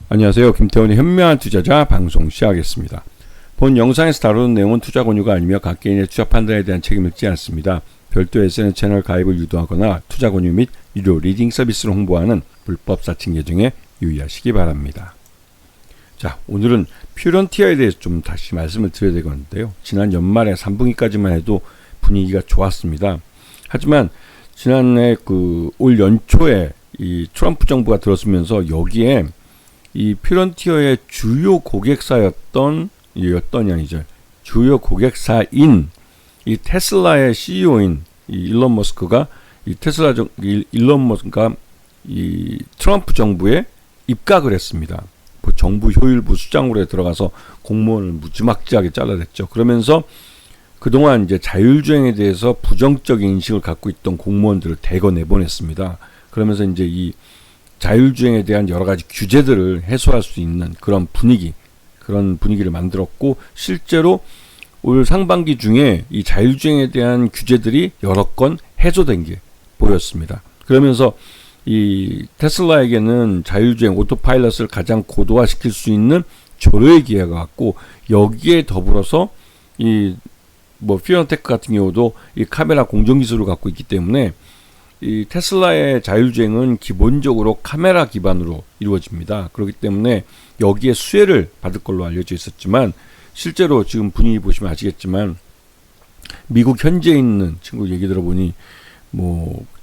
안녕하세요. 김태원의 현명한 투자자 방송 시작하겠습니다. 본 영상에서 다루는 내용은 투자 권유가 아니며 각 개인의 투자 판단에 대한 책임을 지지 않습니다. 별도 SNS 채널 가입을 유도하거나 투자 권유 및 유료 리딩 서비스를 홍보하는 불법 사칭 계정에 유의하시기 바랍니다. 자, 오늘은 퓨런티어에 대해서 좀 다시 말씀을 드려야 되겠는데요. 지난 연말에 3분기까지만 해도 분위기가 좋았습니다. 하지만 지난해 올 연초에 이 트럼프 정부가 들어서면서 여기에 이 퓨런티어의 주요 고객사였던 주요 고객사인 이 테슬라의 CEO인 일론 머스크가 이 트럼프 정부에 입각을 했습니다. 정부 효율부 수장으로 들어가서 공무원을 무지막지하게 잘라냈죠. 그러면서 그동안 이제 자율주행에 대해서 부정적인 인식을 갖고 있던 공무원들을 대거 내보냈습니다. 그러면서 이제 이 자율주행에 대한 여러 가지 규제들을 해소할 수 있는 그런 분위기를 만들었고, 실제로 올 상반기 중에 이 자율주행에 대한 규제들이 여러 건 해소된 게 보였습니다. 그러면서 이 테슬라에게는 자율주행 오토파일럿을 가장 고도화시킬 수 있는 절호의 기회가 왔고, 여기에 더불어서 퓨런테크 같은 경우도 이 카메라 공정 기술을 갖고 있기 때문에 이 테슬라의 자율주행은 기본적으로 카메라 기반으로 이루어집니다. 그렇기 때문에 여기에 수혜를 받을 걸로 알려져 있었지만, 실제로 지금 분위기 보시면 아시겠지만 미국 현지에 있는 친구 얘기 들어보니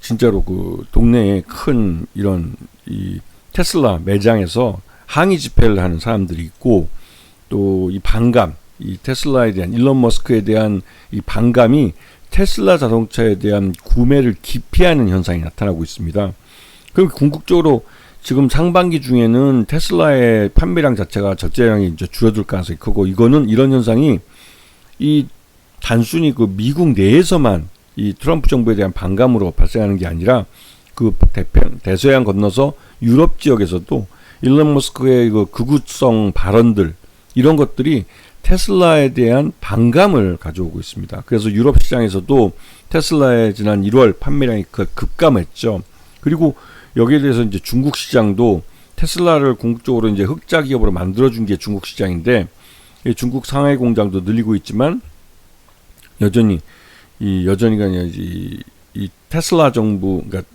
진짜로 그 동네에 큰 이런 이 테슬라 매장에서 항의 집회를 하는 사람들이 있고, 또 이 반감, 이 테슬라에 대한 일론 머스크에 대한 이 반감이 테슬라 자동차에 대한 구매를 기피하는 현상이 나타나고 있습니다. 그럼 궁극적으로 지금 상반기 중에는 테슬라의 판매량 자체가 적재량이 이제 줄어들 가능성이 크고, 이런 현상이 이 단순히 그 미국 내에서만 이 트럼프 정부에 대한 반감으로 발생하는 게 아니라 그 대서양 건너서 유럽 지역에서도 일론 머스크의 그 극우성 발언들, 이런 것들이 테슬라에 대한 반감을 가져오고 있습니다. 그래서 유럽 시장에서도 테슬라의 지난 1월 판매량이 급감했죠. 그리고 여기에 대해서 이제 중국 시장도 테슬라를 궁극적으로 이제 흑자 기업으로 만들어준 게 중국 시장인데, 중국 상하이 공장도 늘리고 있지만 여전히 이 테슬라 정부, 그러니까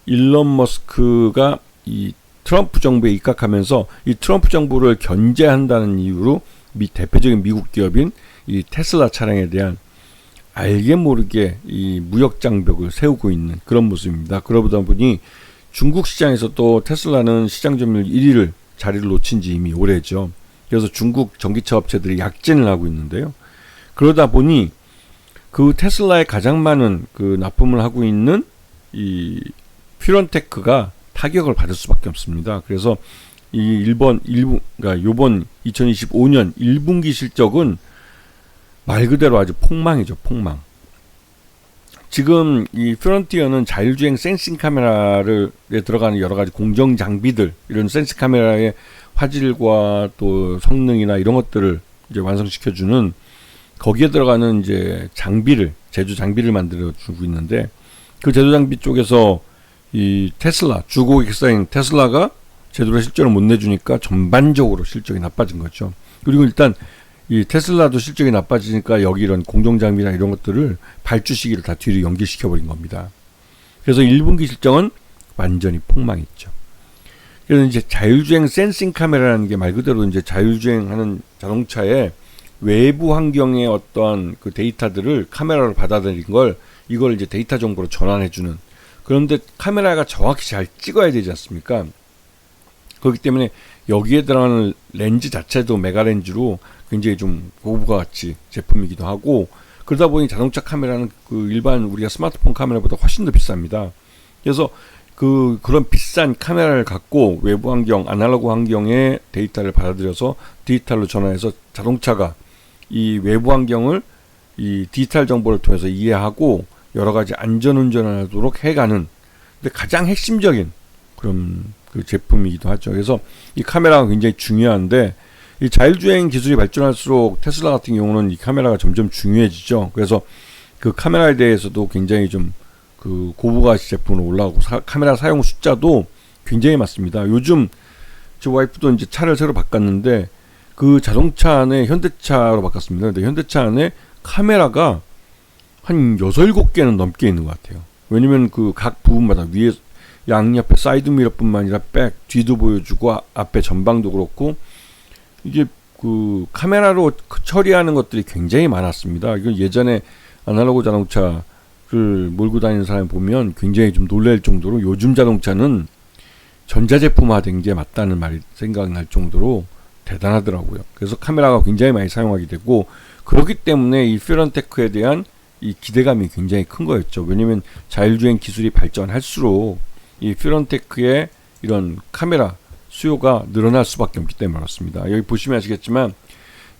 일론 머스크가 이 트럼프 정부에 입각하면서 이 트럼프 정부를 견제한다는 이유로 대표적인 미국 기업인 이 테슬라 차량에 대한 알게 모르게 이 무역 장벽을 세우고 있는 그런 모습입니다. 그러다 보니 중국 시장에서 또 테슬라는 시장 점유율 1위를 자리를 놓친 지 이미 오래죠. 그래서 중국 전기차 업체들이 약진을 하고 있는데요. 그러다 보니 그 테슬라에 가장 많은 그 납품을 하고 있는 이 퓨런테크가 타격을 받을 수밖에 없습니다. 그래서 그러니까 요번 2025년 1분기 실적은 말 그대로 아주 폭망이죠, 폭망. 지금 이 퓨런티어는 자율주행 센싱 카메라에 들어가는 여러 가지 공정 장비들, 이런 센싱 카메라의 화질과 또 성능이나 이런 것들을 이제 완성시켜주는, 거기에 들어가는 이제 제조 장비를 만들어 주고 있는데, 그 제조 장비 쪽에서 이 테슬라, 주고객사인 테슬라가 제대로 실적을 못 내주니까 전반적으로 실적이 나빠진 거죠. 그리고 일단 이 테슬라도 실적이 나빠지니까 여기 이런 공정장비나 이런 것들을 발주 시기를 다 뒤로 연기시켜버린 겁니다. 그래서 1분기 실적은 완전히 폭망했죠. 그래서 이제 자율주행 센싱 카메라라는 게 말 그대로 이제 자율주행하는 자동차의 외부 환경의 어떠한 그 데이터들을 카메라로 받아들인 이걸 이제 데이터 정보로 전환해주는, 그런데 카메라가 정확히 잘 찍어야 되지 않습니까? 그렇기 때문에 여기에 들어가는 렌즈 자체도 메가렌즈로 굉장히 좀 고부가 가치 제품이기도 하고, 그러다 보니 자동차 카메라는 그 일반 우리가 스마트폰 카메라보다 훨씬 더 비쌉니다. 그래서 그런 비싼 카메라를 갖고 외부 환경, 아날로그 환경의 데이터를 받아들여서 디지털로 전환해서 자동차가 이 외부 환경을 이 디지털 정보를 통해서 이해하고 여러 가지 안전운전을 하도록 해가는, 근데 가장 핵심적인 그런 그 제품이기도 하죠. 그래서 이 카메라가 굉장히 중요한데, 이 자율주행 기술이 발전할수록 테슬라 같은 경우는 이 카메라가 점점 중요해지죠. 그래서 그 카메라에 대해서도 굉장히 좀 그 고부가치 제품으로 올라가고 카메라 사용 숫자도 굉장히 많습니다. 요즘 제 와이프도 이제 차를 새로 바꿨는데 그 자동차 안에 현대차로 바꿨습니다. 근데 현대차 안에 카메라가 한 6, 7개는 넘게 있는 것 같아요. 왜냐면 그 각 부분마다 위에 양옆에 사이드 미러뿐만 아니라 백, 뒤도 보여주고 앞에 전방도 그렇고 이게 그 카메라로 처리하는 것들이 굉장히 많았습니다. 이건 예전에 아날로그 자동차를 몰고 다니는 사람 보면 굉장히 좀 놀랄 정도로 요즘 자동차는 전자제품화된 게 맞다는 말이 생각날 정도로 대단하더라고요. 그래서 카메라가 굉장히 많이 사용하게 되고 그렇기 때문에 이 퓨런테크에 대한 이 기대감이 굉장히 큰 거였죠. 왜냐면 자율주행 기술이 발전할수록 이 퓨런테크의 이런 카메라 수요가 늘어날 수밖에 없기 때문에 그렇습니다. 여기 보시면 아시겠지만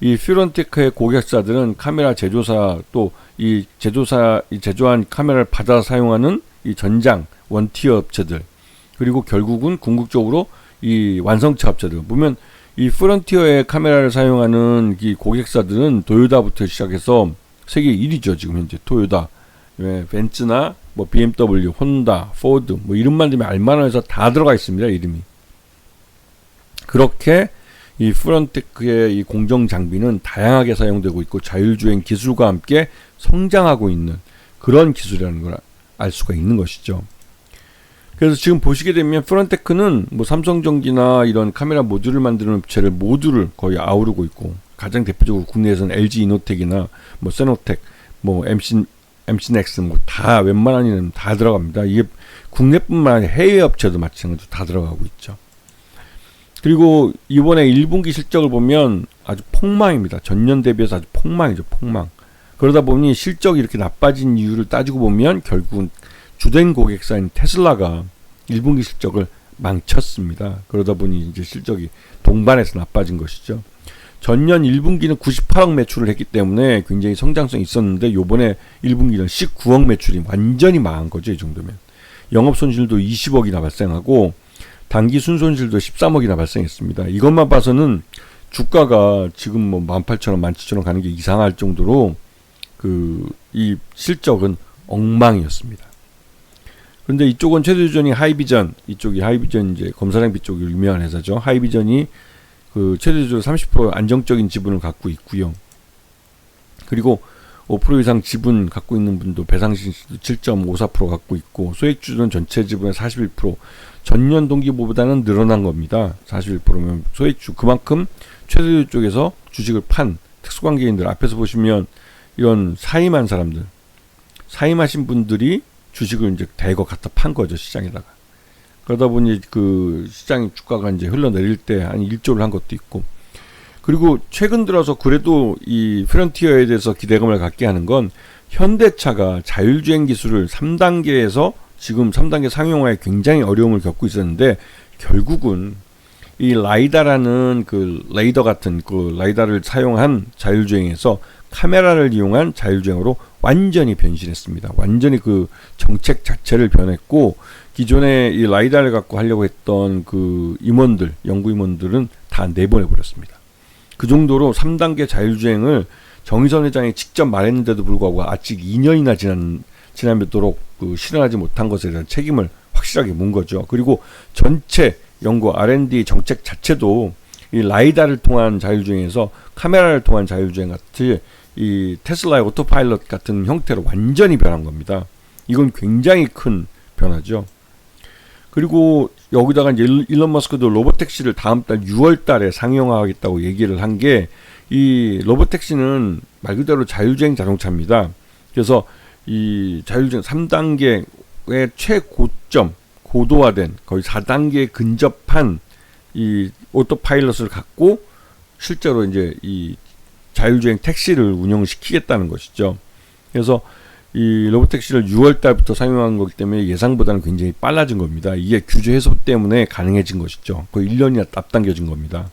이 퓨런테크의 고객사들은 카메라 제조사 또 이 제조한 카메라를 받아 사용하는 이 전장 원티어 업체들 그리고 결국은 궁극적으로 이 완성차 업체들 보면 이 프론티어의 카메라를 사용하는 이 고객사들은 도요타부터 시작해서 세계 1위죠. 지금 현재 토요타, 벤츠나 뭐 BMW, 혼다, 포드 뭐 이름만 되면 알만한 회사 다 들어가 있습니다. 이름이. 그렇게 이 퓨런테크의 이 공정 장비는 다양하게 사용되고 있고 자율주행 기술과 함께 성장하고 있는 그런 기술이라는 걸 알 수가 있는 것이죠. 그래서 지금 보시게 되면 퓨런테크는 뭐 삼성전기나 이런 카메라 모듈을 만드는 업체를 모두를 거의 아우르고 있고 가장 대표적으로 국내에서는 LG 이노텍이나 뭐 세노텍, 뭐 MC넥스 뭐 다 웬만한 이는 다 들어갑니다. 이게 국내뿐만 아니라 해외 업체도 마찬가지로 다 들어가고 있죠. 그리고 이번에 1분기 실적을 보면 아주 폭망입니다. 전년 대비해서 아주 폭망이죠. 폭망. 그러다 보니 실적이 이렇게 나빠진 이유를 따지고 보면 결국은 주된 고객사인 테슬라가 1분기 실적을 망쳤습니다. 그러다 보니 이제 실적이 동반해서 나빠진 것이죠. 전년 1분기는 98억 매출을 했기 때문에 굉장히 성장성이 있었는데 요번에 1분기는 19억 매출이 완전히 망한 거죠. 이 정도면. 영업 손실도 20억이나 발생하고 단기 순손실도 13억이나 발생했습니다. 이것만 봐서는 주가가 지금 뭐 18,000원, 17,000원 가는 게 이상할 정도로 이 실적은 엉망이었습니다. 그런데 이쪽은 최대주전이 하이비전, 이쪽이 하이비전 이제 검사장비 쪽이 유명한 회사죠. 하이비전이 그 최대주주 30% 안정적인 지분을 갖고 있고요. 그리고 5% 이상 지분 갖고 있는 분도 배상신시도 7.54% 갖고 있고 소액주주는 전체 지분의 41% 전년 동기보다는 늘어난 겁니다. 41%면 소액주 그만큼 최대주주 쪽에서 주식을 판 특수관계인들 앞에서 보시면 이런 사임한 사람들 사임하신 분들이 주식을 이제 대거 갖다 판 거죠. 시장에다가. 그러다 보니 그 시장 주가가 이제 흘러내릴 때 한 1조를 한 것도 있고 그리고 최근 들어서 그래도 이 프론티어에 대해서 기대감을 갖게 하는 건 현대차가 자율주행 기술을 3단계에서 지금 3단계 상용화에 굉장히 어려움을 겪고 있었는데 결국은 이 라이다라는 그 레이더 같은 그 라이다를 사용한 자율주행에서 카메라를 이용한 자율주행으로 완전히 변신했습니다. 완전히 그 정책 자체를 변했고 기존에 이 라이다를 갖고 하려고 했던 그 임원들, 연구 임원들은 다 내보내버렸습니다. 그 정도로 3단계 자율주행을 정의선 회장이 직접 말했는데도 불구하고 아직 2년이나 지나도록 그 실현하지 못한 것에 대한 책임을 확실하게 문 거죠. 그리고 전체 연구 R&D 정책 자체도 이 라이다를 통한 자율주행에서 카메라를 통한 자율주행 같이 이 테슬라의 오토파일럿 같은 형태로 완전히 변한 겁니다. 이건 굉장히 큰 변화죠. 그리고 여기다가 이제 일론 머스크도 로보택시를 다음 달 6월 달에 상용화하겠다고 얘기를 한 게 이 로보택시는 말 그대로 자율주행 자동차입니다. 그래서 이 자율주행 3단계의 최고점, 고도화된 거의 4단계에 근접한 이 오토파일럿을 갖고 실제로 이제 이 자율주행 택시를 운영시키겠다는 것이죠. 그래서 이 로보택시를 6월 달부터 상용한 거기 때문에 예상보다는 굉장히 빨라진 겁니다. 이게 규제 해소 때문에 가능해진 것이죠. 거의 1년이나 앞당겨진 겁니다.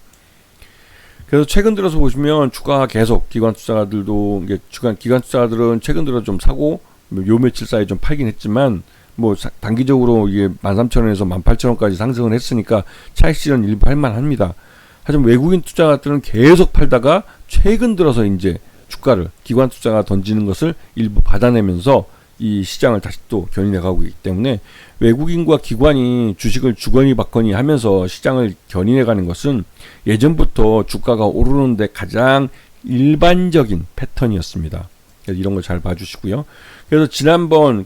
그래서 최근 들어서 보시면 주가가 계속 기관 투자자들도 기관 투자자들은 최근 들어 좀 사고 요 며칠 사이에 좀 팔긴 했지만 뭐 단기적으로 이게 13,000원에서 18,000원까지 상승을 했으니까 차익 실현 일부 할만합니다. 하지만 외국인 투자자들은 계속 팔다가 최근 들어서 이제 주가를 기관 투자가 던지는 것을 일부 받아내면서 이 시장을 다시 또 견인해 가고 있기 때문에 외국인과 기관이 주식을 주거니 받거니 하면서 시장을 견인해 가는 것은 예전부터 주가가 오르는데 가장 일반적인 패턴이었습니다. 그래서 이런 걸 잘 봐주시고요. 그래서 지난번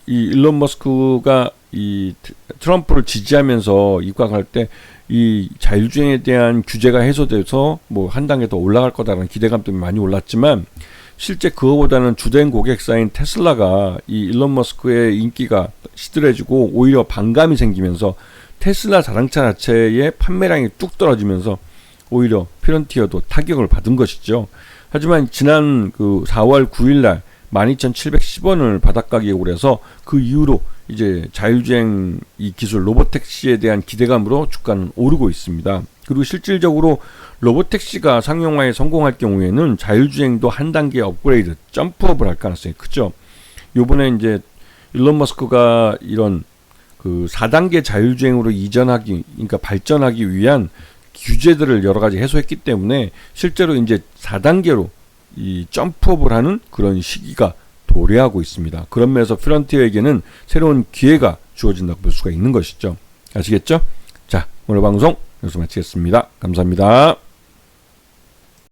이 일론 머스크가 이 트럼프를 지지하면서 입각할 때 이 자율주행에 대한 규제가 해소돼서 뭐 한 단계 더 올라갈 거다라는 기대감 때문에 많이 올랐지만 실제 그거보다는 주된 고객사인 테슬라가 이 일론 머스크의 인기가 시들해지고 오히려 반감이 생기면서 테슬라 자동차 자체의 판매량이 뚝 떨어지면서 오히려 피런티어도 타격을 받은 것이죠. 하지만 지난 4월 9일날 12,710원을 바닥가 기록을 해서 그 이후로 이제 자율주행 이 기술 로보택시에 대한 기대감으로 주가는 오르고 있습니다. 그리고 실질적으로 로보택시가 상용화에 성공할 경우에는 자율주행도 한 단계 업그레이드, 점프업을 할 가능성이 크죠. 요번에 이제 일론 머스크가 이런 4단계 자율주행으로 그러니까 발전하기 위한 규제들을 여러 가지 해소했기 때문에 실제로 이제 4단계로 이 점프업을 하는 그런 시기가 도래하고 있습니다. 그런 면에서 프런티어에게는 새로운 기회가 주어진다고 볼 수가 있는 것이죠. 아시겠죠? 자, 오늘 방송 여기서 마치겠습니다. 감사합니다.